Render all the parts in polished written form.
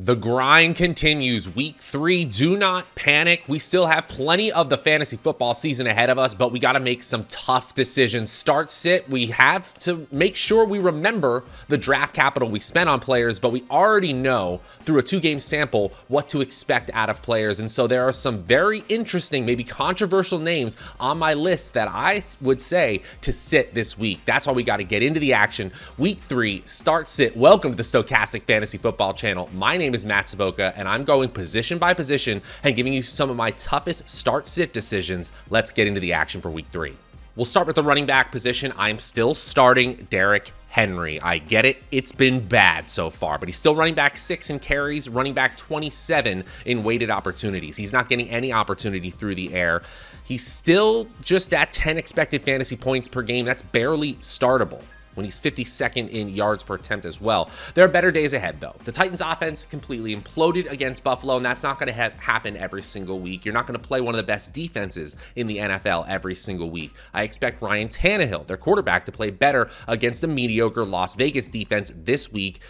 The grind continues. Week 3, do not panic. We still have plenty of the fantasy football season ahead of us, but we got to make some tough decisions. Start, sit. We have to make sure we remember the draft capital we spent on players, but we already know through a 2-game sample what to expect out of players. And so there are some very interesting, maybe controversial names on my list that I would say to sit this week. That's why we got to get into the action. Week 3, start, sit. Welcome to the Stokastic Fantasy Football channel. My name is Matt Savoca, and I'm going position by position and giving you some of my toughest start-sit decisions. Let's get into the action for week 3. We'll start with the running back position. I'm still starting Derrick Henry. I get it. It's been bad so far, but he's still running back 6 in carries, running back 27 in weighted opportunities. He's not getting any opportunity through the air. He's still just at 10 expected fantasy points per game. That's barely startable when he's 52nd in yards per attempt as well. There are better days ahead, though. The Titans' offense completely imploded against Buffalo, and that's not going to happen every single week. You're not going to play one of the best defenses in the NFL every single week. I expect Ryan Tannehill, their quarterback, to play better against a mediocre Las Vegas defense this week.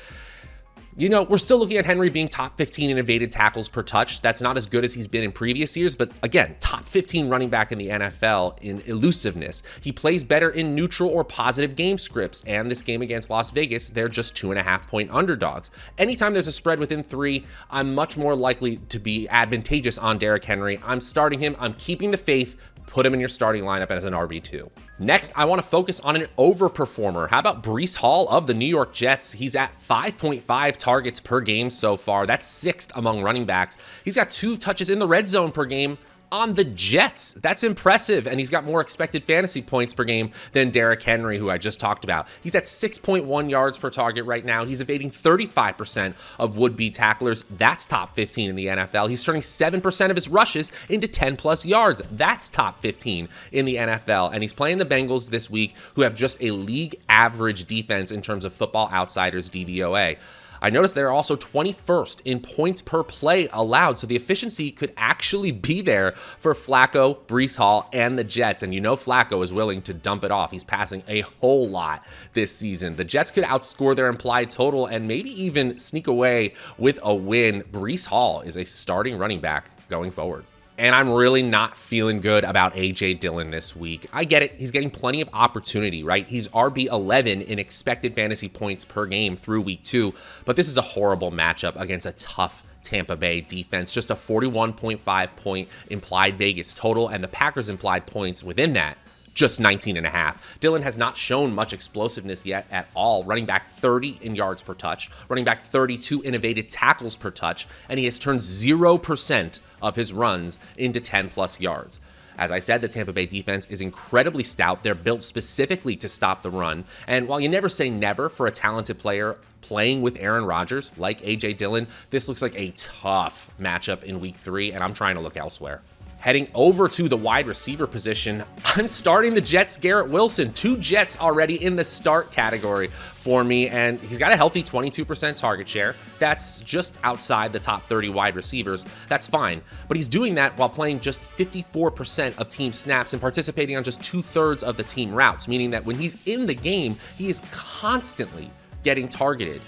You know, we're still looking at Henry being top 15 in evaded tackles per touch. That's not as good as he's been in previous years, but again, top 15 running back in the NFL in elusiveness. He plays better in neutral or positive game scripts, and this game against Las Vegas, they're just 2.5-point underdogs. Anytime there's a spread within 3, I'm much more likely to be advantageous on Derrick Henry. I'm starting him. I'm keeping the faith. Put him in your starting lineup as an RB2. Next, I want to focus on an overperformer. How about Breece Hall of the New York Jets? He's at 5.5 targets per game so far. That's 6th among running backs. He's got 2 touches in the red zone per game on the Jets. That's impressive, and he's got more expected fantasy points per game than Derrick Henry, who I just talked about. He's at 6.1 yards per target right now. He's evading 35% of would-be tacklers. That's top 15 in the NFL. He's turning 7% of his rushes into 10-plus yards. That's top 15 in the NFL, and he's playing the Bengals this week, who have just a league average defense in terms of Football Outsiders DVOA. I noticed they're also 21st in points per play allowed, so the efficiency could actually be there for Flacco, Breece Hall, and the Jets. And you know Flacco is willing to dump it off. He's passing a whole lot this season. The Jets could outscore their implied total and maybe even sneak away with a win. Breece Hall is a starting running back going forward. And I'm really not feeling good about Dillon this week. I get it. He's getting plenty of opportunity, right? He's RB11 in expected fantasy points per game through week 2, but this is a horrible matchup against a tough Tampa Bay defense. Just a 41.5 point implied Vegas total, and the Packers implied points within that, just 19.5. Dillon has not shown much explosiveness yet at all, running back 30 in yards per touch, running back 32 in evaded tackles per touch, and he has turned 0% of his runs into 10-plus yards. As I said, the Tampa Bay defense is incredibly stout. They're built specifically to stop the run. And while you never say never for a talented player playing with Aaron Rodgers like Dillon, this looks like a tough matchup in week 3, and I'm trying to look elsewhere. Heading over to the wide receiver position, I'm starting the Jets' Garrett Wilson. 2 Jets already in the start category for me, and he's got a healthy 22% target share. That's just outside the top 30 wide receivers. That's fine, but he's doing that while playing just 54% of team snaps and participating on just 2/3 of the team routes, meaning that when he's in the game, he is constantly getting targeted.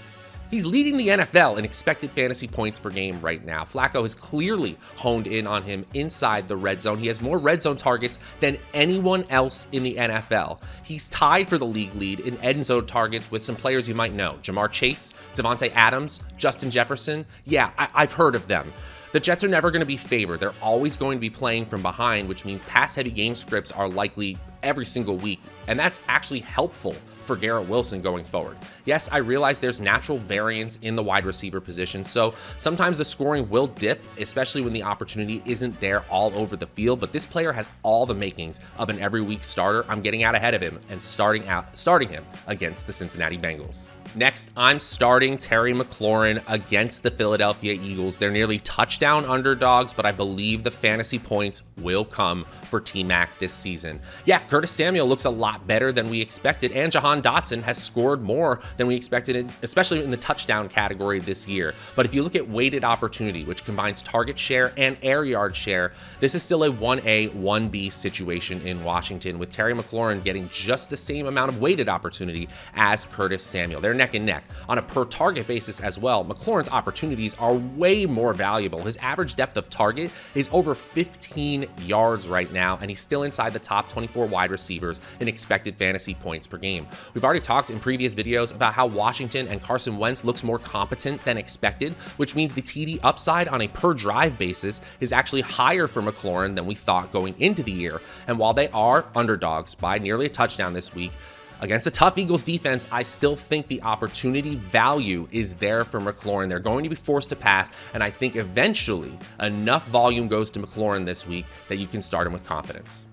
He's leading the NFL in expected fantasy points per game right now. Flacco has clearly honed in on him inside the red zone. He has more red zone targets than anyone else in the NFL. He's tied for the league lead in end zone targets with some players you might know. Jamar Chase, Devontae Adams, Justin Jefferson. Yeah, I've heard of them. The Jets are never going to be favored. They're always going to be playing from behind, which means pass-heavy game scripts are likely every single week, and that's actually helpful for Garrett Wilson going forward. Yes, I realize there's natural variance in the wide receiver position, so sometimes the scoring will dip, especially when the opportunity isn't there all over the field, but this player has all the makings of an every week starter. I'm getting out ahead of him and starting him against the Cincinnati Bengals. Next, I'm starting Terry McLaurin against the Philadelphia Eagles. They're nearly touchdown underdogs, but I believe the fantasy points will come for T-Mac this season. Yeah, Curtis Samuel looks a lot better than we expected, and Jahan Deshaun Dotson has scored more than we expected, especially in the touchdown category this year. But if you look at weighted opportunity, which combines target share and air yard share, this is still a 1A, 1B situation in Washington, with Terry McLaurin getting just the same amount of weighted opportunity as Curtis Samuel. They're neck and neck. On a per target basis as well, McLaurin's opportunities are way more valuable. His average depth of target is over 15 yards right now, and he's still inside the top 24 wide receivers in expected fantasy points per game. We've already talked in previous videos about how Washington and Carson Wentz looks more competent than expected, which means the TD upside on a per drive basis is actually higher for McLaurin than we thought going into the year. And while they are underdogs by nearly a touchdown this week, against a tough Eagles defense, I still think the opportunity value is there for McLaurin. They're going to be forced to pass, and I think eventually enough volume goes to McLaurin this week that you can start him with confidence.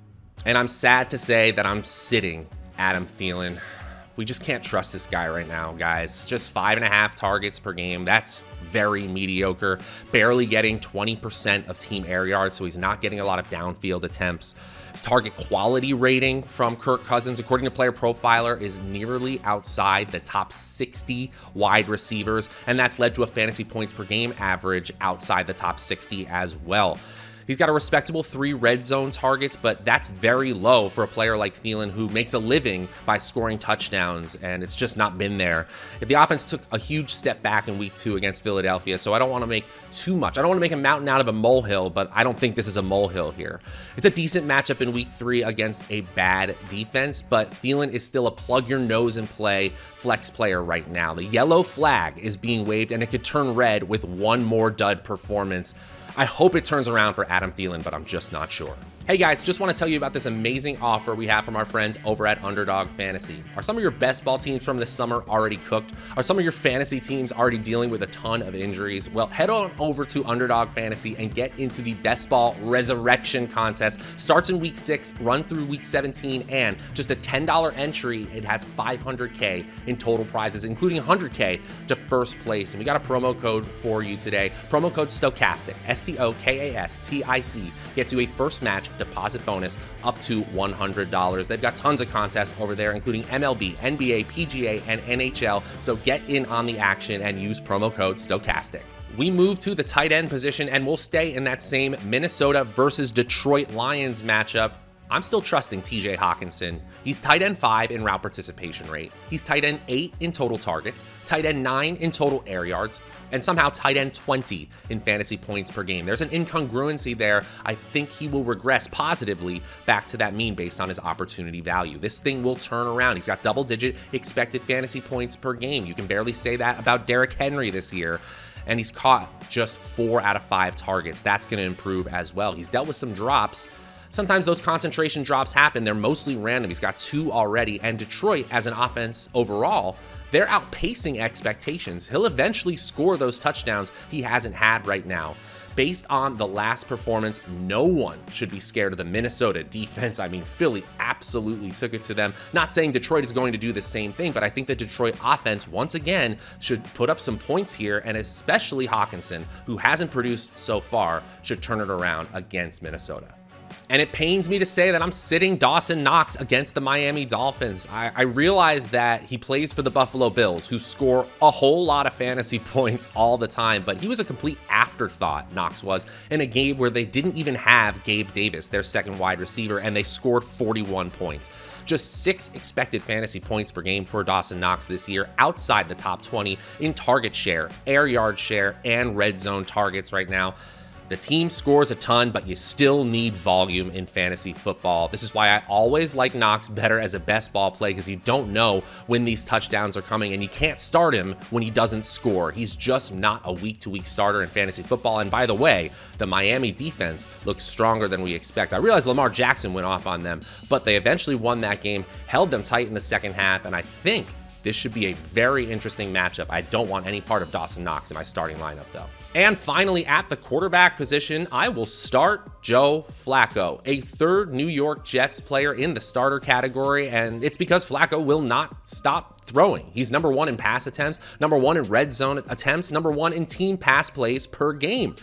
And I'm sad to say that I'm sitting Adam Thielen. We just can't trust this guy right now, guys. Just 5.5 targets per game. That's very mediocre. Barely getting 20% of team air yards, so he's not getting a lot of downfield attempts. His target quality rating from Kirk Cousins, according to Player Profiler, is nearly outside the top 60 wide receivers, and that's led to a fantasy points per game average outside the top 60 as well. He's got a respectable 3 red zone targets, but that's very low for a player like Thielen, who makes a living by scoring touchdowns, and it's just not been there. The offense took a huge step back in week 2 against Philadelphia, so I don't want to make too much. I don't want to make a mountain out of a molehill, but I don't think this is a molehill here. It's a decent matchup in week 3 against a bad defense, but Thielen is still a plug your nose and play flex player right now. The yellow flag is being waved, and it could turn red with one more dud performance. I hope it turns around for Adam Thielen, but I'm just not sure. Hey guys, just want to tell you about this amazing offer we have from our friends over at Underdog Fantasy. Are some of your best ball teams from this summer already cooked? Are some of your fantasy teams already dealing with a ton of injuries? Well, head on over to Underdog Fantasy and get into the Best Ball Resurrection Contest. Starts in week 6, run through week 17, and just a $10 entry, it has $500K in total prizes, including $100K to first place. And we got a promo code for you today. Promo code Stokastic, Stokastic, gets you a first match deposit bonus up to $100. They've got tons of contests over there, including MLB, NBA, PGA, and NHL. So get in on the action and use promo code Stokastic. We move to the tight end position, and we'll stay in that same Minnesota versus Detroit Lions matchup. I'm still trusting TJ Hockenson. He's tight end 5 in route participation rate. He's tight end 8 in total targets, tight end 9 in total air yards, and somehow tight end 20 in fantasy points per game. There's an incongruency there. I think he will regress positively back to that mean based on his opportunity value. This thing will turn around. He's got double-digit expected fantasy points per game. You can barely say that about Derrick Henry this year. And he's caught just 4 out of 5 targets. That's going to improve as well. He's dealt with some drops. Sometimes those concentration drops happen. They're mostly random. He's got 2 already. And Detroit, as an offense overall, they're outpacing expectations. He'll eventually score those touchdowns he hasn't had right now. Based on the last performance, no one should be scared of the Minnesota defense. I mean, Philly absolutely took it to them. Not saying Detroit is going to do the same thing, but I think the Detroit offense, once again, should put up some points here, and especially Hockenson, who hasn't produced so far, should turn it around against Minnesota. And it pains me to say that I'm sitting Dawson Knox against the Miami Dolphins. I realize that he plays for the Buffalo Bills, who score a whole lot of fantasy points all the time, but he was a complete afterthought, Knox was, in a game where they didn't even have Gabe Davis, their second wide receiver, and they scored 41 points. Just 6 expected fantasy points per game for Dawson Knox this year, outside the top 20 in target share, air yard share, and red zone targets right now. The team scores a ton, but you still need volume in fantasy football. This is why I always like Knox better as a best ball play, because you don't know when these touchdowns are coming, and you can't start him when he doesn't score. He's just not a week-to-week starter in fantasy football. And by the way, the Miami defense looks stronger than we expect. I realize Lamar Jackson went off on them, but they eventually won that game, held them tight in the second half, and I think this should be a very interesting matchup. I don't want any part of Dawson Knox in my starting lineup, though. And finally, at the quarterback position, I will start Joe Flacco, a third New York Jets player in the starter category, and it's because Flacco will not stop throwing. He's number 1 in pass attempts, number 1 in red zone attempts, number 1 in team pass plays per game.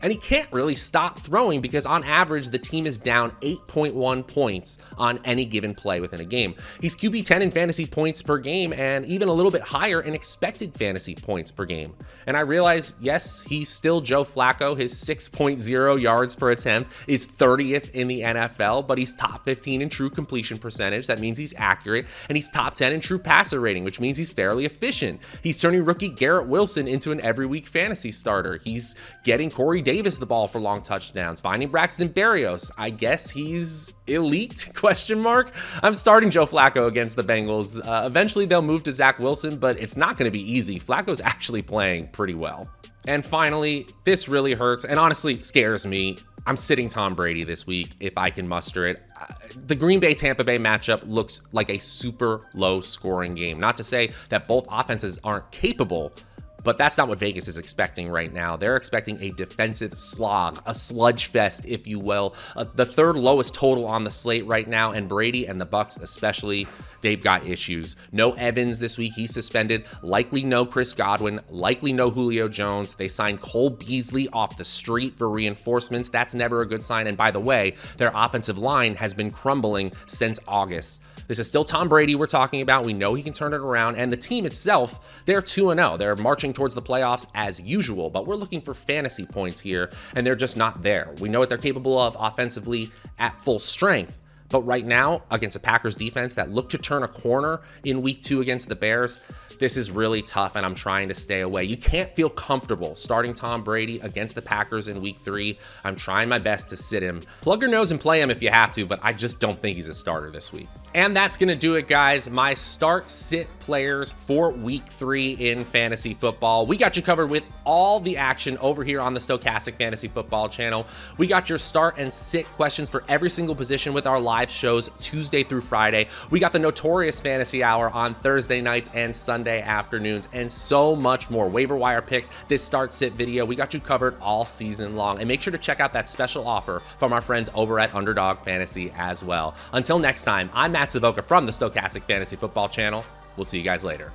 And he can't really stop throwing because on average, the team is down 8.1 points on any given play within a game. He's QB 10 in fantasy points per game and even a little bit higher in expected fantasy points per game. And I realize, yes, he's still Joe Flacco. His 6.0 yards per attempt is 30th in the NFL, but he's top 15 in true completion percentage. That means he's accurate. And he's top 10 in true passer rating, which means he's fairly efficient. He's turning rookie Garrett Wilson into an every week fantasy starter. He's getting Corey Davis the ball for long touchdowns, finding Braxton Berrios. I guess he's elite, question mark. I'm starting Joe Flacco against the Bengals. Eventually they'll move to Zach Wilson, but it's not going to be easy. Flacco's actually playing pretty well. And finally, this really hurts and honestly scares me. I'm sitting Tom Brady this week if I can muster it. The Green Bay-Tampa Bay matchup looks like a super low scoring game. Not to say that both offenses aren't capable, but that's not what Vegas is expecting right now. They're expecting a defensive slog, a sludge fest, if you will. The third lowest total on the slate right now, and Brady and the Bucs especially, they've got issues. No Evans this week, he's suspended. Likely no Chris Godwin, likely no Julio Jones. They signed Cole Beasley off the street for reinforcements. That's never a good sign. And by the way, their offensive line has been crumbling since August. This is still Tom Brady we're talking about. We know he can turn it around. And the team itself, they're 2-0. They're marching towards the playoffs as usual, but we're looking for fantasy points here, and they're just not there. We know what they're capable of offensively at full strength. But right now, against a Packers defense that looked to turn a corner in week 2 against the Bears, this is really tough, and I'm trying to stay away. You can't feel comfortable starting Tom Brady against the Packers in week 3. I'm trying my best to sit him. Plug your nose and play him if you have to, but I just don't think he's a starter this week. And that's going to do it, guys. My start-sit players for week 3 in fantasy football. We got you covered with all the action over here on the Stokastic Fantasy Football channel. We got your start and sit questions for every single position with our live shows Tuesday through Friday. We got the Notorious Fantasy Hour on Thursday nights and Sunday afternoons, and so much more. Waiver wire picks, this start-sit video. We got you covered all season long. And make sure to check out that special offer from our friends over at Underdog Fantasy as well. Until next time, I'm Matt Savoca from the Stokastic Fantasy Football channel. We'll see you guys later.